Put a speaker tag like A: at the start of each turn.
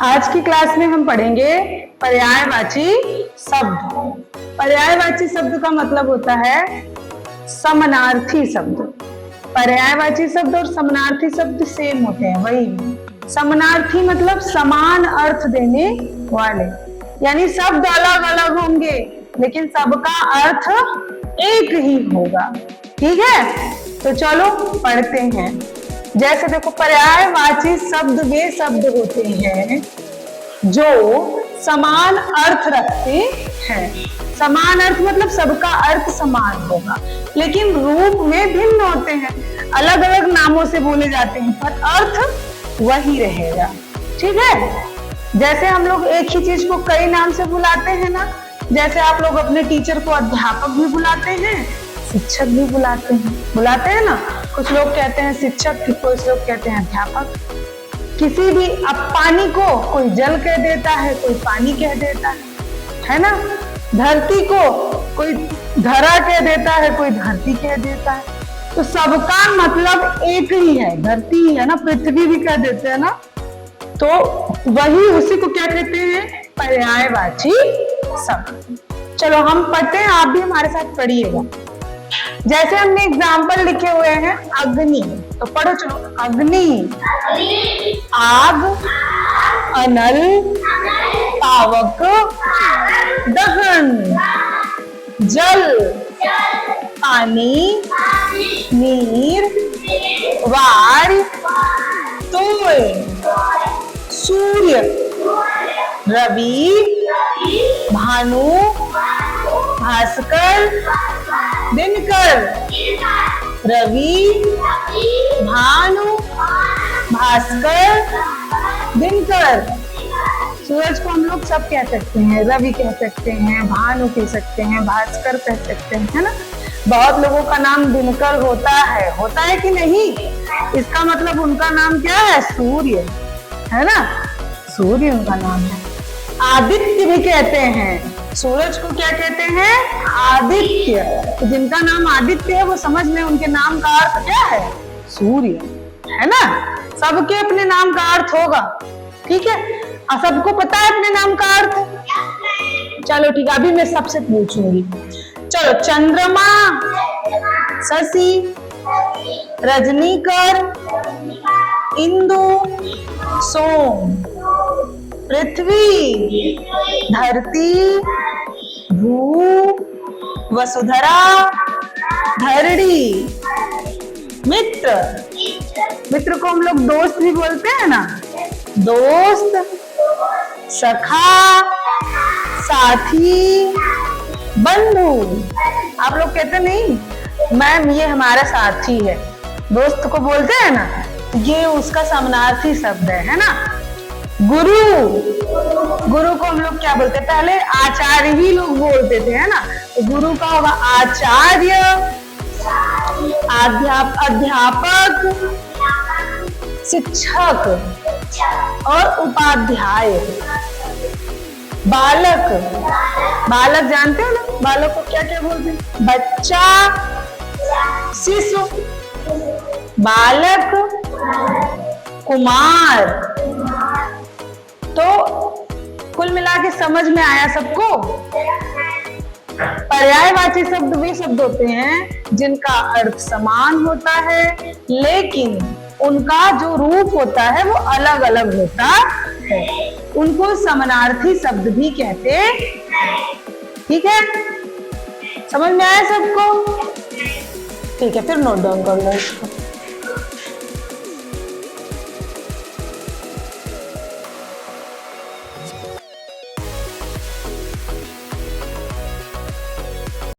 A: आज की क्लास में हम पढ़ेंगे पर्यायवाची शब्द। पर्यायवाची शब्द का मतलब होता है समानार्थी शब्द। पर्यायवाची शब्द और समानार्थी शब्द सेम होते हैं, वही। समानार्थी मतलब समान अर्थ देने वाले, यानी शब्द अलग अलग होंगे लेकिन सबका अर्थ एक ही होगा। ठीक है, तो चलो पढ़ते हैं। जैसे देखो, पर्यायवाची शब्द वे शब्द होते हैं जो समान अर्थ रखते हैं। समान अर्थ मतलब सबका अर्थ समान होगा लेकिन रूप में भिन्न होते हैं, अलग अलग नामों से बोले जाते हैं पर अर्थ वही रहेगा। ठीक है, जैसे हम लोग एक ही चीज को कई नाम से बुलाते हैं ना, जैसे आप लोग अपने टीचर को अध्यापक भी बुलाते हैं, शिक्षक भी बुलाते हैं ना। कुछ लोग कहते हैं शिक्षक, कुछ लोग कहते हैं अध्यापक। किसी भी, अब पानी को कोई जल कह देता है, कोई पानी कह देता है ना। धरती को कोई धरा कह देता है, कोई धरती कह देता है। तो सबका मतलब एक ही है, धरती ही है ना, पृथ्वी भी कह देते हैं ना। तो वही, उसी को क्या कहते हैं? पर्यायवाची शब्द। चलो हम पढ़ते हैं, आप भी हमारे साथ पढ़िएगा। जैसे हमने एग्जाम्पल लिखे हुए हैं अग्नि, तो पढ़ो चलो। अग्नि, आग, अनल, पावक, दहन, जल, पानी, नीर, वार, तोय, सूर्य, रवि, भानु, भास्कर, दिनकर। रवि, भानु, भास्कर, दिनकर। सूरज को हम लोग सब कह सकते हैं, रवि कह सकते हैं, भानु कह सकते हैं, भास्कर कह सकते हैं, है ना। बहुत लोगों का नाम दिनकर होता है कि नहीं? इसका मतलब उनका नाम क्या है? सूर्य, है ना। सूर्य उनका नाम है। आदित्य भी कहते हैं, सूरज को क्या कहते हैं? आदित्य। तो जिनका नाम आदित्य है वो समझ लें उनके नाम का अर्थ क्या है? सूर्य, है ना। सबके अपने नाम का अर्थ होगा, ठीक है। और सबको पता है अपने नाम का अर्थ। चलो ठीक है, अभी मैं सबसे पूछूंगी। चलो, चंद्रमा, शशि, रजनीकर, इंदु, सोम, पृथ्वी, धरती, भू, वसुधरा, धरणी, मित्र। मित्र को हम लोग दोस्त भी बोलते हैं ना। दोस्त, सखा, साथी, बंधु। आप लोग कहते नहीं मैम ये हमारा साथी है, दोस्त को बोलते हैं ना, ये उसका समानार्थी शब्द है ना। गुरु, गुरु को हम लोग क्या बोलते हैं? पहले आचार्य ही लोग बोलते थे, है ना। तो गुरु का होगा आचार्य, अध्यापक, शिक्षक और उपाध्याय। बालक, बालक जानते हो ना, बालक को क्या क्या बोलते हैं? बच्चा, शिशु, बालक, कुमार। तो कुल मिला के समझ में आया सबको? पर्यायवाची शब्द वे शब्द होते हैं जिनका अर्थ समान होता है लेकिन उनका जो रूप होता है वो अलग अलग होता है। उनको समानार्थी शब्द भी कहते हैं। ठीक है, समझ में आया सबको? ठीक है, फिर नोट डाउन कर लो इसको।